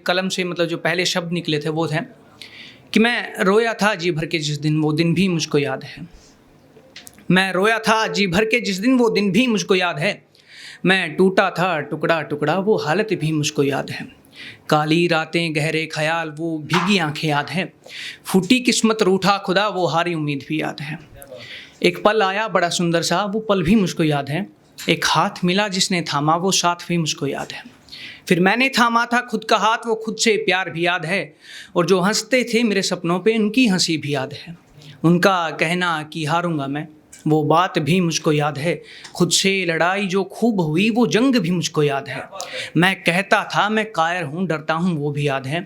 कलम से मतलब जो पहले शब्द निकले थे वो थे कि मैं रोया था जी भर के जिस दिन, वो दिन भी मुझको याद है। मैं रोया था जी भर के जिस दिन, वो दिन भी मुझको याद है। मैं टूटा था टुकड़ा टुकड़ा, वो हालत भी मुझको याद है। काली रातें गहरे ख्याल, वो भीगी आंखें याद है। फूटी किस्मत रूठा खुदा, वो हारी उम्मीद भी याद है। एक पल आया बड़ा सुंदर सा, वो पल भी मुझको याद है। एक हाथ मिला जिसने थामा, वो साथ भी मुझको याद है। फिर मैंने थामा था खुद का हाथ, वो खुद से प्यार भी याद है। और जो हंसते थे मेरे सपनों पे, उनकी हंसी भी याद है। उनका कहना कि हारूंगा मैं, वो बात भी मुझको याद है। खुद से लड़ाई जो खूब हुई, वो जंग भी मुझको याद है। मैं कहता था मैं कायर हूँ, डरता हूँ, वो भी याद है।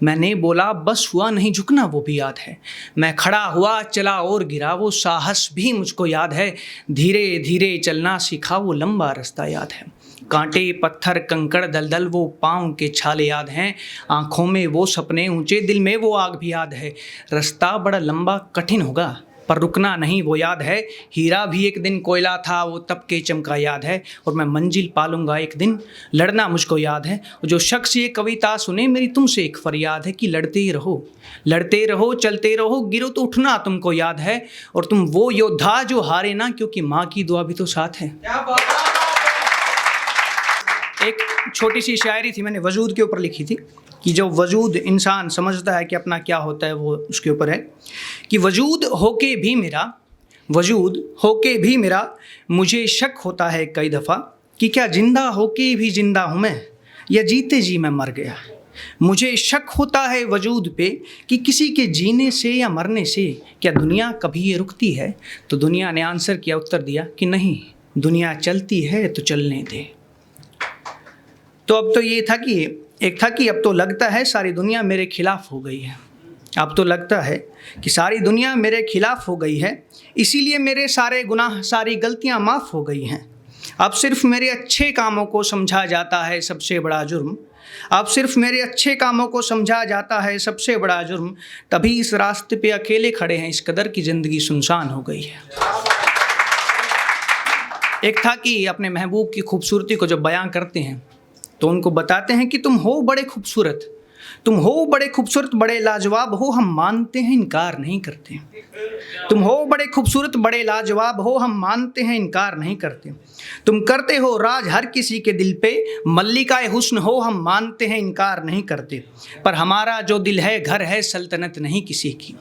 मैंने बोला बस हुआ नहीं झुकना, वो भी याद है। मैं खड़ा हुआ चला और गिरा, वो साहस भी मुझको याद है। धीरे धीरे चलना सीखा, वो लंबा रास्ता याद है। कांटे पत्थर कंकड़ दलदल, वो पाँव के छाले याद हैं। आँखों में वो सपने ऊंचे, दिल में वो आग भी याद है। रास्ता बड़ा लंबा कठिन होगा पर रुकना नहीं, वो याद है। हीरा भी एक दिन कोयला था, वो तब के चमका याद है। और मैं मंजिल पालूंगा एक दिन, लड़ना मुझको याद है। जो शख्स ये कविता सुने, मेरी तुमसे एक फरियाद है कि लड़ते ही रहो, लड़ते रहो, चलते रहो, गिरो तो उठना तुमको याद है। और तुम वो योद्धा जो हारे ना, क्योंकि माँ की दुआ भी तो साथ है। एक छोटी सी शायरी थी, मैंने वजूद के ऊपर लिखी थी कि जो वजूद इंसान समझता है कि अपना क्या होता है, वो उसके ऊपर है कि वजूद होके भी मेरा, वजूद होके भी मेरा, मुझे शक होता है कई दफ़ा कि क्या जिंदा होके भी जिंदा हूँ मैं, या जीते जी मैं मर गया। मुझे शक होता है वजूद पे कि किसी के जीने से या मरने से क्या दुनिया कभी ये रुकती है। तो दुनिया ने आंसर किया, उत्तर दिया कि नहीं, दुनिया चलती है तो चलने दे। तो अब तो ये था कि एक था कि अब तो लगता है सारी दुनिया मेरे खिलाफ हो गई है। अब तो लगता है कि सारी दुनिया मेरे खिलाफ हो गई है, इसीलिए मेरे सारे गुनाह सारी गलतियां माफ़ हो गई हैं। अब सिर्फ मेरे अच्छे कामों को समझा जाता है सबसे बड़ा जुर्म। अब सिर्फ मेरे अच्छे कामों को समझा जाता है सबसे बड़ा जुर्म। तभी इस रास्ते पे अकेले खड़े हैं, इस कदर की ज़िंदगी सुनसान हो गई है। एक था कि अपने महबूब की खूबसूरती को जब बयां करते हैं तो उनको बताते हैं कि तुम हो बड़े खूबसूरत, तुम हो बड़े खूबसूरत, बड़े लाजवाब हो, हम मानते हैं इनकार नहीं करते। तुम हो बड़े खूबसूरत, बड़े लाजवाब हो, हम मानते हैं इनकार नहीं करते। तुम करते हो राज हर किसी के दिल पे, मल्लिकाए हुस्न हो, हम मानते हैं इनकार नहीं करते। पर हमारा जो दिल है घर है, सल्तनत नहीं किसी की।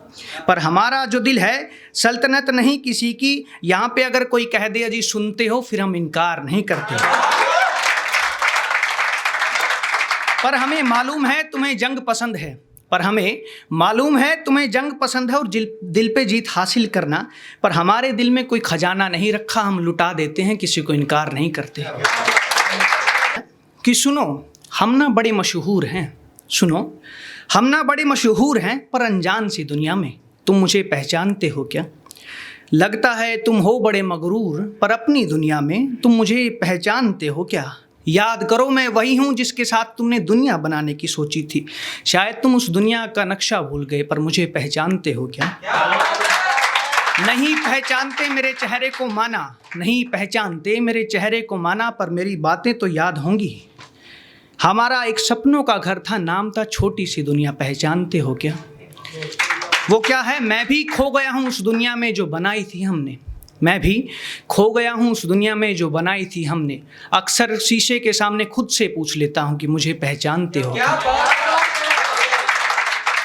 पर हमारा जो दिल है सल्तनत नहीं किसी की। यहाँ पे अगर कोई कह दे अजी सुनते हो, फिर हम इनकार नहीं करते। पर हमें मालूम है तुम्हें जंग पसंद है, पर हमें मालूम है तुम्हें जंग पसंद है और दिल पे जीत हासिल करना। पर हमारे दिल में कोई खजाना नहीं रखा, हम लुटा देते हैं, किसी को इनकार नहीं करते। कि सुनो हम ना बड़े मशहूर हैं, सुनो हम ना बड़े मशहूर हैं, पर अनजान सी दुनिया में तुम मुझे पहचानते हो क्या। लगता है तुम हो बड़े मगरूर, पर अपनी दुनिया में तुम मुझे पहचानते हो क्या। याद करो मैं वही हूँ जिसके साथ तुमने दुनिया बनाने की सोची थी। शायद तुम उस दुनिया का नक्शा भूल गए, पर मुझे पहचानते हो क्या। नहीं पहचानते मेरे चेहरे को माना, नहीं पहचानते मेरे चेहरे को माना, पर मेरी बातें तो याद होंगी। हमारा एक सपनों का घर था, नाम था छोटी सी दुनिया, पहचानते हो क्या। वो क्या है, मैं भी खो गया हूँ उस दुनिया में जो बनाई थी हमने। मैं भी खो गया हूँ उस दुनिया में जो बनाई थी हमने। अक्सर शीशे के सामने खुद से पूछ लेता हूँ कि मुझे पहचानते हो क्या।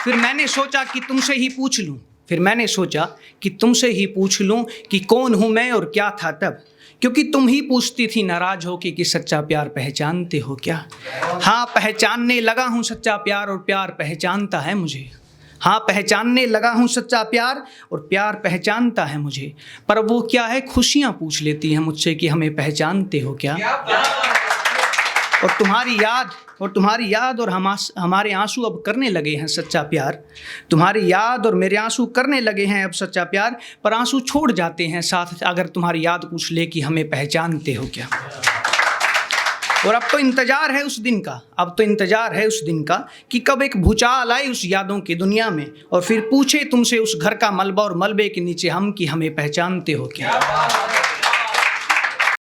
फिर मैंने सोचा कि तुमसे ही पूछ लूँ, फिर मैंने सोचा कि तुमसे ही पूछ लूँ कि कौन हूँ मैं और क्या था तब। क्योंकि तुम ही पूछती थी नाराज हो कि सच्चा प्यार पहचानते हो क्या। हाँ पहचानने लगा हूँ सच्चा प्यार, और प्यार पहचानता है मुझे। हाँ पहचानने लगा हूँ सच्चा प्यार, और प्यार पहचानता है मुझे। पर वो क्या है, खुशियाँ पूछ लेती हैं मुझसे कि हमें पहचानते हो क्या। और तुम्हारी याद और हमारे आंसू अब करने लगे हैं सच्चा प्यार। तुम्हारी याद और मेरे आंसू करने लगे हैं अब सच्चा प्यार, पर आंसू छोड़ जाते हैं साथ अगर तुम्हारी याद पूछ ले कि हमें पहचानते हो क्या। और अब तो इंतज़ार है उस दिन का, अब तो इंतज़ार है उस दिन का कि कब एक भूचाल आए उस यादों की दुनिया में, और फिर पूछे तुमसे उस घर का मलबा और मलबे के नीचे हम कि हमें पहचानते हो क्या।